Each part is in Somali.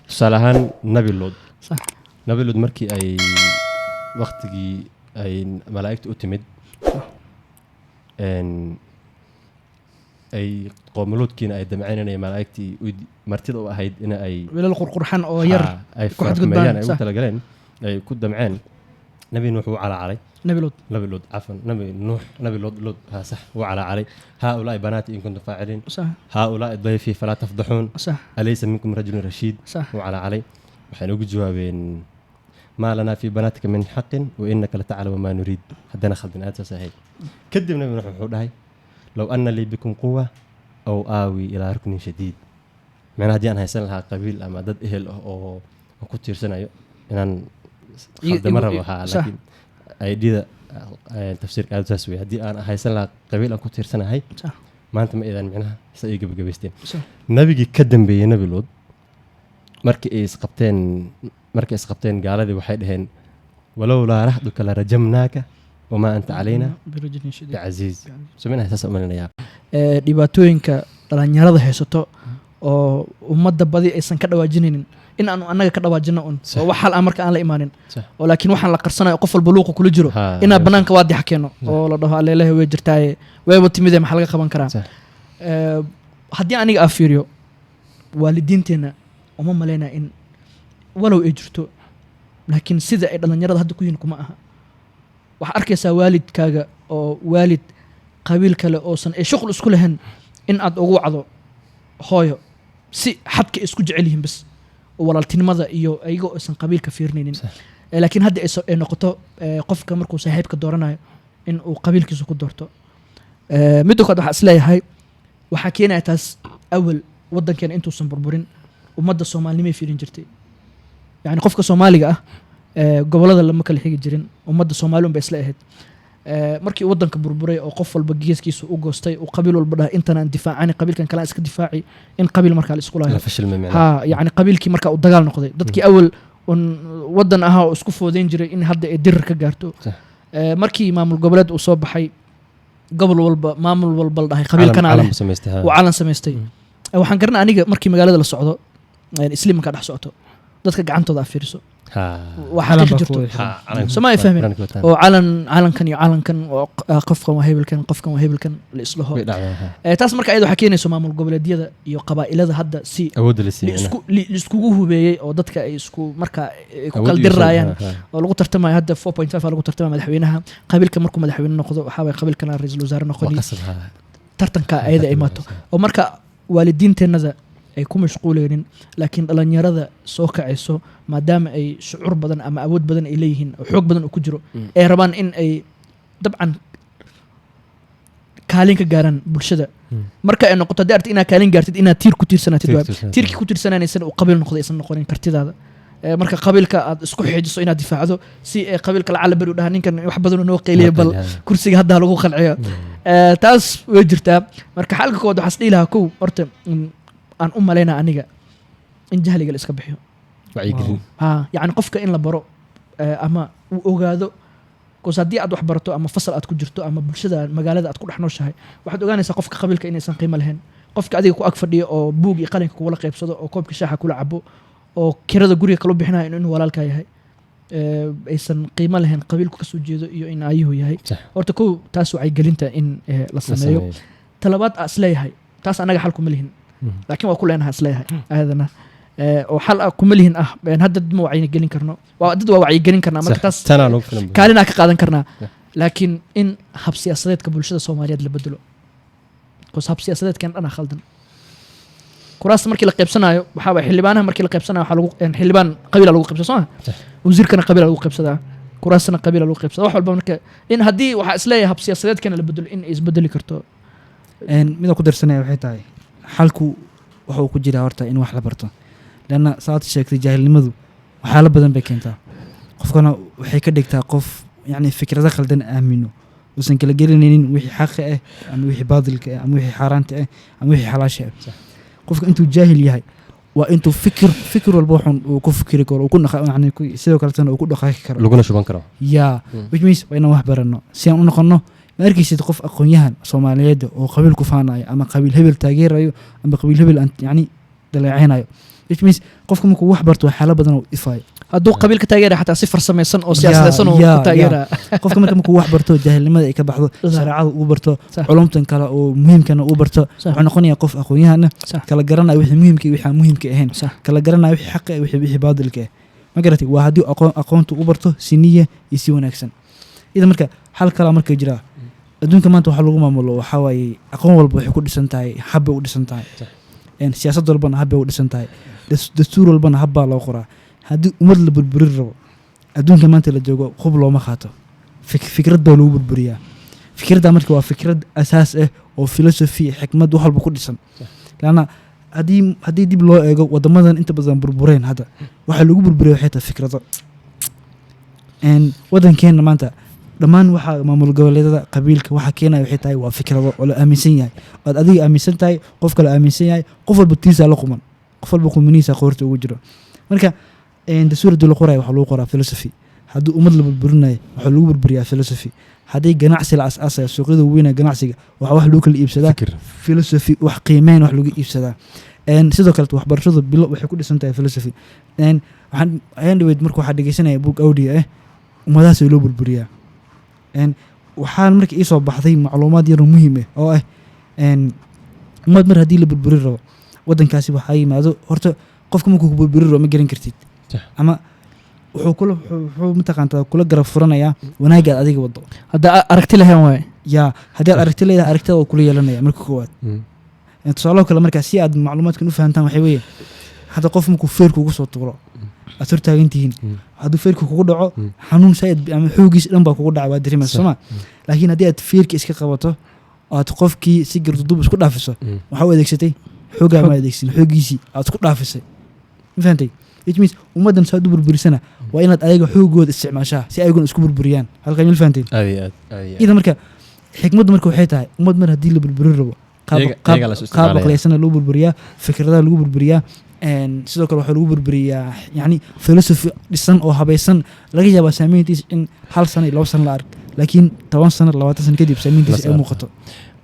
salahan nabi lod صح nabi lod markii ay waqtigii ay malaa'igtu u timid ay qoomuluudkiina ay damceynayeen malaa'igtii martida u ahayd in ay wiilal qurqurxan oo yar ay ku xadgudbaan ay u talagaleen ay ku damceen nabi nuux uu calaalay nabi lod عفوا نبي لود ها صح وعلى علي هؤلاء بناتي إن كنتم فاعلين صح هؤلاء ضيفي فلا تفضحون صح أليس منكم رجل رشيد صح وعلى علي وحين وجد جوابين ما لنا في بناتك من حق وإنك لتعلم ما نريد حدنا خلدنا أساسا هي كدبنا من هاي لو أن لي بكم قوة أو آوي إلى ركن شديد معناها دي أنا هيسأل لها قبيل أما ضد إهل أو كنت سنة إن خد مرة وها لكن أيدي تفسير كذا تسوي هدي أنا هيسأل لها قبيل أو كنت سنة هاي ما أنت ما إذا معناها سيجي بجبستين نبي كدم بي نبي لود مركي إسقبتين قال ذي وحيدهن ولولا رحدك لرجمناك وما أنت علينا برجل شديد عزيز سمعنا هسه أمرنا يا dhibaatooyinka dhalinyarada haysato oo ummadda badi aysan ka dhawaajinaynin in aanu annaga ka dhawaajino un oo wax hal marka aan la imaanin oo laakiin waxaan la qarsanayo qof walba luuqa kula jiro inaa banaanka waadi xakeeno oo la dhaho aleelahay way jirtaaye wayba timid maxaa laga qaban karaa haddii aniga aan fiiriyo waalidiinteena uma maleynaa in walow ay jirto laakiin sida ay dhalinyarada hadda ku yihiin kuma aha waxaa arkaysaa waalidkaaga oo waalid qabiil kale oosan ay shuqul isku lahayn in aad ugu wacdo hooyo si xadka isku jecel yihiin bas oo walaaltinimada iyo ayagoo aysan qabiilka fiirnaynin laakiin hadda ay noqoto qofka markuu saaxiibka dooranayo in uu qabiilkiisa ku doorto midda koowaad waxaa isleeyahay waxaa keenaya taas awal waddankeena intuusan burburin ummadda soomaalinimay fiirin jirtay yacni qofka soomaaliga ah gobolada lama kala xigi jirin ummadda soomaali un bay isla ahayd markii waddanka burburay oo qof walba geeskiisa u goostay oo qabiil walba dhahay intanaan difaacani qabiilkan kale iska difaaci in qabiil markaa la isku laayo ha yacni qabiilkii markaa uu dagaal noqday dadkii awal waddan ahaa oo isku foodeyn jiray in hadda ay dirir ka gaarto markii maamul goboleed uu soo baxay gobol walba maamul walba la dhahay qabiilkan ale uu calan samaystay waxaan garanaa aniga markii magaalada la socdo isliimka dhex socoto dadka gacantooda afiiriso waxaa ka jirto soma ay fahmeen oo calankan iyo calankan qofkan waa hebelkan la islaho taas marka ayada waxaa keenayso maamul goboleedyada iyo qabaa'ilada hadda si iskugu hubeeyey oo dadka ay isku markaa ku kala dirraayaan oo lagu tartamayo hadda 4.5 lagu tartamaya madaxweynaha qabiilka markuu madaxweyne noqdo waxaa way qabiilkana ra'iisul wasaare noqoni tartanka ayada ay maato oo marka waalidiinteennada ay ku mashquulaynin laakiin dhalinyarada soo kacayso maadaama ay shucuur badan ama awood badan ay leeyihiin oo xoog badan uu ku jiro ay rabaan in ay dabcan kaalin ka gaaraan bulshada marka ay noqoto haddii aragtid inaad kaalin gaartid inaad tiir ku tiirsanaatid tiirkii ku tiirsananaysan uu qabiil noqdo aysan noqonin kartidaada marka qabiilka aad isku xijiso inaad difaacdo si qabiilka lacala bari u dhaha ninkan wax badan noo qeyliya bal kursiga hadda lagu qalciyo taas way jirtaa marka xalka kood waxaa isdhihi lahaa kow horta aan u malaynaa aniga in jahliga la iska bixiyo yani qofka in la baro ama uu ogaado koos haddii aad wax barato ama fasal aad ku jirto ama bulshada magaalada aad ku dhex nooshahay waxaad ogaanaysaa qofka qabiilka inaysan qiimo lahayn qofka adiga ku ag fadhiyo oo buug iyo qalinka kugula qaybsado oo koobka shaaxa kula cabo oo kirada guriga kala bixinayo inuu walaalkaa yahay aysan qiimo lahayn qabiilku kasoo jeedo iyo in ayuhu yahay horta kow taas waxay gelinta in la sameeyo talabaad aa isleeyahay taas anaga xal kuma lihin laakiin waa ku leenahay isleeyahay ayadana oo xal kuma lihin hadda dad ma wacyi gelin karno dad waa wacyi gelin karnaa marka taas kaalinaa ka qaadan karnaa laakiin in hab siyaasadeedka bulshada Soomaaliyeed la bedelo koos hab siyaasadeedkan dhanaa khaldan kuraasta markii la qaybsanayo waxa way xildhibaanaha markii la qaybsanayo waxa lagu xildhibaan qabiil lagu qaybsado wasiirkana qabiil lagu qaybsadaa kuraastana qabiil lagu qaybsadaa wax walba marka in hadii waxa isleeyahay hab siyaasadeedkan la bedelo in ay isbedeli karto mid ku darsanay waxay tahay xalku waxa uu ku jiraa horta in wax la barto lana saad sheegtay jahilnimadu waxa la badan bay keentaa qofkana waxay ka dhigtaa qof yani fikrada khaldan aamino usan kala gelinaynin wixii xaq ah ama wixii baadilka ah ama wixii xaraanta ah ama wixii xalaasha ah qofka intuu jaahil yahay waa intuu fikir walba waxun uu ku fikiri karo yani sidoo kaletana uu ku dhaqaaqi karo laguna shuban karo yaa which means waa inaan wax barano si aan u noqono ma arkaysid qof aqoon-yahan soomaaliyeed oo qabiil ku faanayo ama qabiil hebel taageerayo ama qabiil hebel yani dhaleeceynayo which means qofka markuu wax barto waxyaalo badan oo ifaayo hadduu qabiilka taageera xataa si farsamaysan oo siyaasadaysan oo ku taageera qofka markuu wax barto jaahilnimada ay ka baxdo shareecada uu barto culumtan kale oo muhiimkana uu barto wuxuu noqonayaa qof aqoon-yahan kala garanaya wixii muhiimka iyo wixii muhiimka ahayn kala garanaya wixii xaq iyo wixii baadilka ma garatay waa haddii aqoonta uu barto si niyad iyo si wanaagsan ida marka hal kala marka jira adduunka maanta waxa lagu maamulo waxa waaye aqoon walba waxay ku dhisan tahay hab bay u dhisan tahay siyaasad walbana hab bay u dhisan tahay dastuur walbana hab baa loo qoraa haddii ummad la burburin rabo adduunka maanta la joogo hub looma qaato fikrad baa lagu burburiyaa fikradda marka waa fikrad asaas ah oo philosophy xikmad wax walba ku dhisan laana haddii dib loo eego wadamadan inta badan burbureen hadda waxaa lagu burburiya waxay tahay fikrado wadankeena maanta dhammaan waxaa maamul goboleedyada qabiilka waxa keenaya waxay tahay waa fikrado oo la aaminsan yahay ood adiga aaminsan tahay qof kale aaminsan yahay qof walba tiisa la quman qof walba qumaniisa qoorta ugu jiro marka dastuurada la qorayo waxa lagu qoraa philosophy haddii ummad la burburinayo waxa lagu burburiyaa philosophy haddii ganacsi la asaasaya suuqyada weyn ee ganacsiga waxa wax lagu kala iibsadaa philosophy wax qiimeyn wax lagu iibsadaa sidoo kale waxbarashadu bilo waxay ku dhisan tahay philosophy waxaan dhaweyd marka waxaa dhegeysanaya book audio ummadahaas loo burburiyaa waxaan marka ii soo baxday macluumaad yar oo muhiim ah oo ah ummad mar haddii la burburin rabo wadankaasi waxaa yimaado horta qofka markuu ku burburin rabo ma garan kartid ama wuxuu mataqaantaa kula garab furanayaa wanaagaad adiga wado hadda aragti lahayn waay yaa haddii aad aragti leedahay aragtida waa kula yeelanaya marka koowaad tusaaloo kale markaa si aad macluumaadkan u fahantaan waxay weeye hadda qof markuu feerku ugu soo tuuro aad hortaagan tihiin hadduu feerku kugu dhaco xanuun sayid ama xoogiis dhan baa kugu dhaca waa dareemaysa sooma laakiin haddii aad feerka iska qabato aad qofkii si garduduub isku dhaafiso waxaa u adeegsatay xoogaa ma adeegsin xoogiisii aad isku dhaafisay ma fahantay which means ummaddan saad u burburisana waa inaad ayaga xoogooda isticmaashaa si ayaguna isku burburiyaan halkaa mil fahanteen ida marka xikmaddu marka waxay tahay ummad mar haddii la burburin rabo qaab aqliyaysana loo burburiyaa fikradaha lagu burburiyaa sidoo kale waxaa lagu burburiyaa yani philosophy dhisan oo habaysan laga yaabaa saameyntiisa in 1 sano iyo 2 sano la ark laakiin 10 sano 20 sano kadib saameyntiisa ay muuqato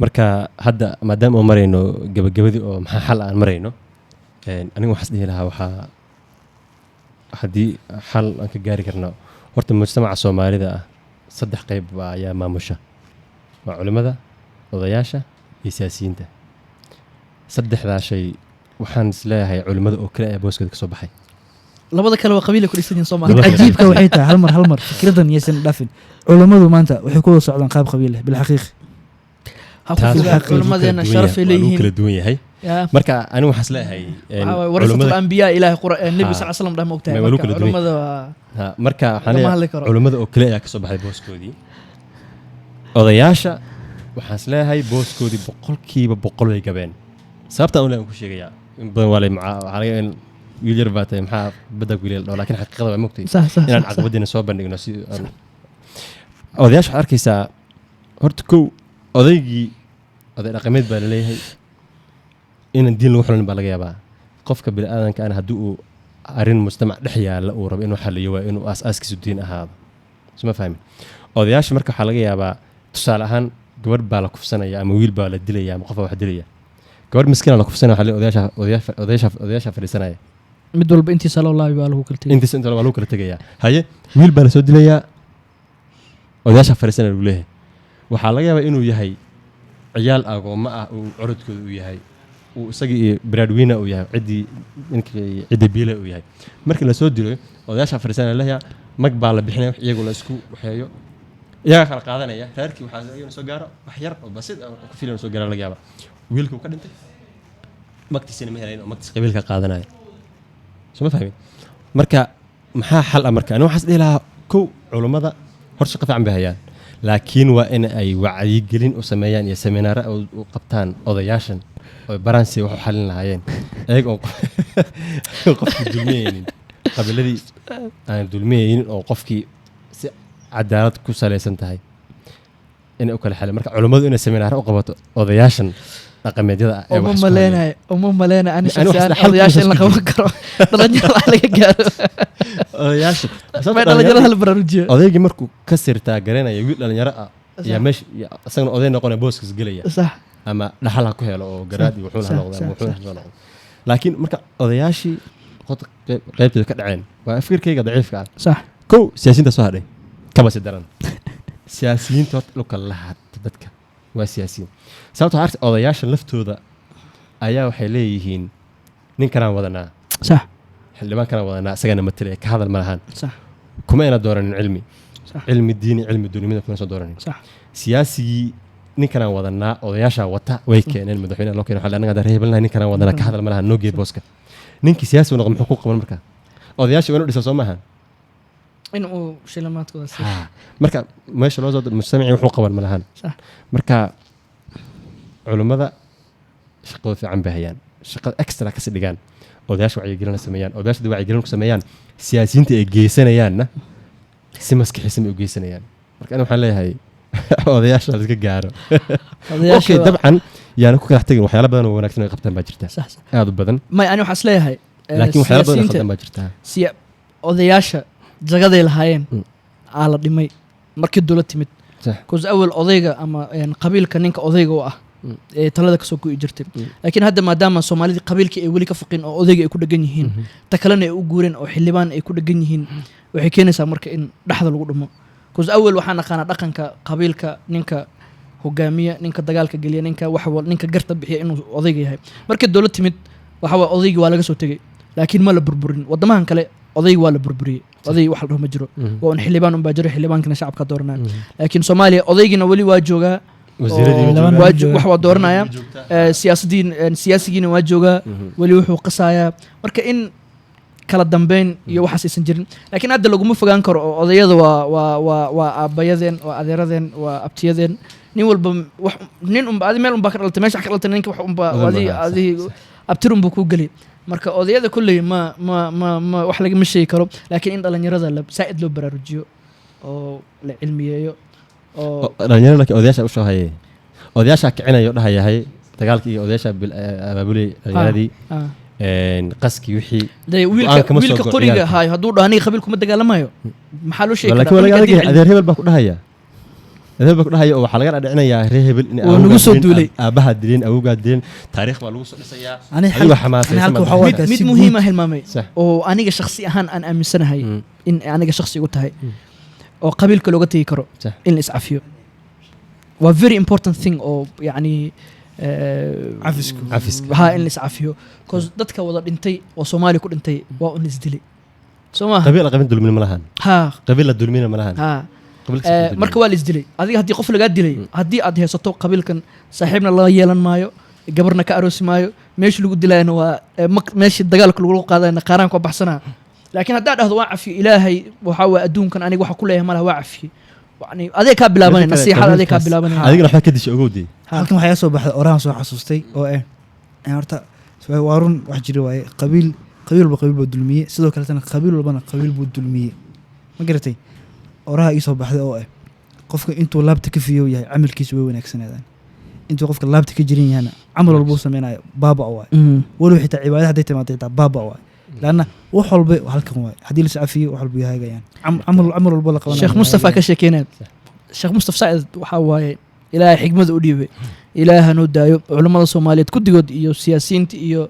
marka hadda maadaama oo marayno gabagabadii oo maxaa xal aan marayno anigu waxaas dhihi lahaa waxaa haddii xal aan ka gaari karno horta mujtamaca soomaalida ah 3 qayb ayaa maamusha waa culimada odayaasha iyo siyaasiyiinta 3daa shay waxaan isleeyahay culimada oo kale ee booskooda ka soo baxay labada kale waa qabiil ku dhisan yihiin Soomaaliya ajiibka waxay tahay hal mar fikradan yeysan dhafin culimadu maanta waxay ku socdaan qaab qabiil bil xaqiiq culimadeena sharaf ay leeyihiin kala duwan yahay marka anigu waxaan isleeyahay warasatul anbiya ilaahi quraan nabi sallallahu alayhi wasallam dhama ogtahay culimada marka waxaan leeyahay culimada oo kale ayaa ka soo baxay booskoodii odayaasha waxaan isleeyahay booskoodii 100% way gabeen sababta aan ku sheegayaa in badan waa laga in wiil yar baatay maxaa badag wiil dhaw laakiin xaqiiqada waa mogtay inaan caqabadina soo bandhigno si odayaasha waxaad arkaysaa horta oday dhaqameed baa laleeyahay inaan diin lagu xulin baa laga yaabaa qofka bini'aadanka ana haddii uu arrin mujtamac dhex yaalla uu rabo inuu xalliyo waa inuu aasaaskiisu diin ahaado suma fahmin odayaasha marka waxaa laga yaabaa tusaale ahaan gabadh baa la kufsanaya ama wiil baa la dilaya ama qof baa wax dilaya gabadh miskiina la kufsanaya odayaasha fadhiisanaya mid walba intiisa loo laabi baa lagu kala tegaya inta waa lagu kala tegayaa haye wiil baa la soo dilayaa odayaasha fadhiisanaya lagu leeyahay waxaa laga yaabaa inuu yahay ciyaal agoommo ah uu corodkooda uu yahay uu isagii iyo bradwina uu yahay ciddii biile uu yahay markii la soo dilo odayaasha fadhiisanaya leeyahay mag baa la bixinaya iyagu la isku waxeeyo iyaga kala qaadanaya reerkii waxaa iyaguna soo gaaro wax yar oo basid ku filan soo gaaro laga yaabaa wiilkii uu ka dhintay magtiisina ma helayn oo magtiis qabiilka qaadanaya soo ma fahmin marka maxaa xal ah marka aniga waxaas dhihi lahaa culimmada hor shaqo fiican bay hayaan laakiin waa in ay wacyigelin u sameeyaan iyo seminaare u qabtaan odayaashan oo baransi wax u xalin lahaayeen ayaga oo qofkii dulmiyeynin qabiiladii aan dulmiyeynin oo qofkii si cadaalad ku salaysan tahay inay u kala xalin marka culimmadu inay seminaare u qabato odayaashan dhaqameedyada ah ee uma wax isku maleenayo uma maleenayo ani Ani wax shakhsiyaan isla odayaasha in la xalka qaban karo dhalinyarada wax laga gaaro odayaasha ma dhalinyarada la baraarujiyo odaygii markuu ka sirtaa garanaya wiil dhalinyaro ah yaa meesha isagana oday noqonaya booskiis gelaya sax ama dhaxal ha ku helo oo garaad iyo wuxuuna ha noqdo ama wuxuuna ha soo noqdo laakiin marka odayaashii qaybteeda ka dhaceen waa fikirkayga daciifka ah sax kow siyaasiyiinta soo hadhay kaba si daran siyaasiyiinta horta dhulka la hadta dadka waa siyaasiyiin sababtoo arta odayaasha laftooda ayaa waxay leeyihiin ninkanaan wadanaa sax xildhibaankanaan wadanaa isagana matalaya ka hadal ma lahaan sax kuma ayna dooranin cilmi sax cilmi diini cilmi dunimada kuma soo dooranin sax siyaasigii ninkanaan wadanaa odayaashaa wata way keeneen madaxweynaha loo keenay waxaa anaga reebelnahay ninkanaan wadanaa ka hadal ma lahaan noo gee booska ninkii siyaasi u noqdo muxuu ku qaban markaa odayaasha waa inuu dhisa soo maaha in uu shilimaadkooda si marka meesha loo soo mujtamacii wuxuu qaban ma lahaan sax marka culummada shaqada fiican bay hayaan shaqada extra kasi dhigaan odayaasha wacyigelin sameeyaan odayaasha wacyigelin ku sameeyaan siyaasiyiinta ay geysanayaanna si maskaxiisan ay u geysanayaan marka ana waxaan leeyahay odayaasha la iska gaaro okay dabcan yaana ku kala tagin waxyaalo badan oo wanaagsan ay qabtaan baa jirta sax aad u badan may ani waxaan isleeyahay laakiin waxyaalo badan oo khaldan baa jirta odayaasha jagaday lahaayeen aa la dhimay markii dowlad timid cause awal odayga ama qabiilka ninka odayga u ah ee talada kasoo go'i jirtay laakiin hadda maadaama soomaalidii qabiilkii ay weli ka foqin oo odayga ay ku dhegan yihiin ta kalena ay u guureen oo xildhibaan ay ku dhegan yihiin waxay keenaysaa marka in dhaxda lagu dhimo cause awal waxaan aqaanaa dhaqanka qabiilka ninka hogaamiya ninka dagaalka geliya ninka garta bixiya inuu odayga yahay markii dowlad timid waxa waa odaygii waa laga soo tegey laakiin ma la burburin wadamahan kale odaygi waa la burburiyey oday wax la dhaho ma jiro waa un xildhibaan unbaa jiro xildhibaankana shacabka dooranaya laakiin soomaaliya odaygina weli waa joogaa wax waa dooranaya siyaasigiina waa joogaa weli wuxuu qasayaa marka in kala dambeyn iyo waxaas aysan jirin laakiin hadda laguma fogaan karo oo odayada waa aabbayadeen waa adeeradeen waa abtiyadeen nin walba nin unba adi meel unbaa ka dhalatay meesha ka dhalatay ninka wax unba adi abtir unbuu kuu geli marka odayada kulley ma wax lagama sheegi karo laakiin in dhalinyarada saa'id loo baraarujiyo oo la cilmiyeeyo oo dhalinyarada laakiin odayaasha u soo hayay odayaasha kicinayo dhahayahay dagaalkii iyo odayaasha abaabulay dhalinyaradii qaskii wixii wiilka qoriga haayo hadduu dhaho aniga qabiil kuma dagaalamayo maxaa loo sheegi karaa adeer hebel baa ku dhahaya adeer baa ku dhahaya oo waxaa laga dhadhicinayaa reer hebel in nagu soo duulay aabaha dileen awowgaa dileen taariikh baa lagu soo dhisayaa adiga xamaasaysan mid muhiima hilmaamay oo aniga shakhsi ahaan aan aaminsanahay in aniga shakhsi igu tahay oo qabiilka looga tegi karo in la iscafiyo waa very important thing oo yacni cafiska haa in la iscafiyo cause dadka wada dhintay oo soomaaliya ku dhintay waa un isdilay soo maaha qabiil dulmin ma lahan haa qabiil la dulmina ma lahan marka waa la isdilay adiga haddii qof lagaa dilay haddii aad haysato qabiilkan saaxiibna la yeelan maayo gabarna ka aroosi maayo meeshii lagu dilayana waa meeshii dagaalka lagu qaadayna qaaraanka waa baxsanaa laakiin haddaad dhahdo waa cafiyo ilaahay waxaa waa adduunkan aniga waxa ku leeyahay malaha waa cafiyo يعني أذيك بلابن نصيحة أذيك بلابن هذيك راح كدش أقودي halkan waxaa soo baxday orahan soo xasuustay oo horta waarun wax jira waaye qabiil buu dulmiyey sidoo kale tan qabiil walbana qabiil buu dulmiyey ma garatay oraha ii soo baxday oo qofka intuu laabta ka fiyo yahay amalkiisu way wanaagsanadaan intuu qofka laabta ka jirin yahay amal walba uu sameeynaayo baaba waay wali xitaa cibaadada haday timaado xitaa baaba waay لأن وحول بي وحالكم واي حدي لسه فيه وحول بي هاي يعني عمر البلا قوانا الشيخ مصطفى كشكينا الشيخ مصطفى سعد وحواي إلى حكمة أوديبه إلى هنودايو علماء الصومالية كد جود إيو سياسيين إيو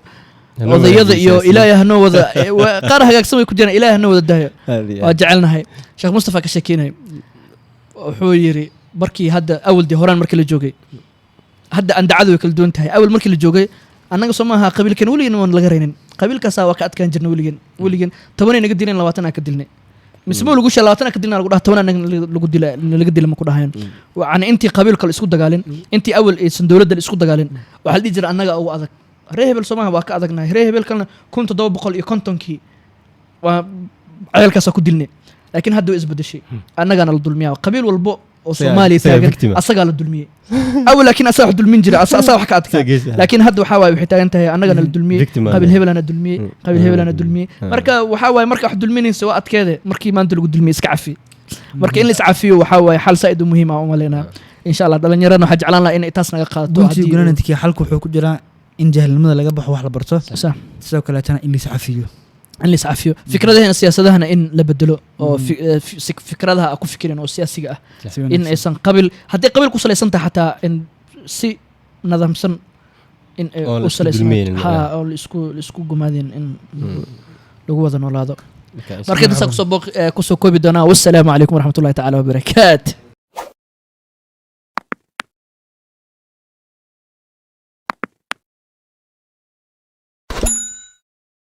وضيض إيو إلى هنو وذا قارها يقسم يكدينا إلى هنو وذا دايو وجعلنا هاي الشيخ مصطفى كشكينا وحويري بركي هذا أول دي هوران مركل الجوجي هذا عند عدو يكل دون تهي أول مركل الجوجي أنا قصمها قبل كان ولين وان لغرينين قبل كسا وقت كان جرنا ولين تبني نقدرين لواتنا كدلنا مسمو لو قش لواتنا كدلنا لو تبني نقدر لما كنا هين وعن أنت قبل كل إسكود دجالين أنت أول سندولد الإسكود دجالين وهل يجرى أنا أو أذك رهب السماء وقت أذكنا رهب كان كنت ضوء بقول يكونتون كي وعيال كسا كدلنا لكن هدو إزبد الشيء أنا كان الظلمية قبيل والبو وصومالي تاجر أصقال الدلمية أو لكن أصح الدلمين جرا أصح حكاتك لكن هذا وحواي وحتى أنتهي أنا جن الدلمية قبل هبل أنا الدلمية قبل هبل أنا الدلمية مركا وحواي مركا حد الدلمين سواء كذا مركي ما أنت لو الدلمية سكعفي مركا إن لسعفي وحواي حال سائد مهم عملنا insha Allah dhalinyarana waxaa jeclaan lahaa inay taas naga qaadato guntii gunaanadkii xalku wuxuu ku jiraa in jahilnimada laga baxo wax la barto sidoo kaleetana in lis cafiyo fikradahana siyaasadahana in la bedelo oo fikradaha ku fikireen oo siyaasiga ah in aysan qabil haddii qabil ku salaysan tahay xataa in si nidaamsan in u salaysan oo isku gumaadeen in lagu wada noolaado marka intaas kusoo koobi doonaa wassalaamu calaykum waraxmatullahi tacaala wabarakaatu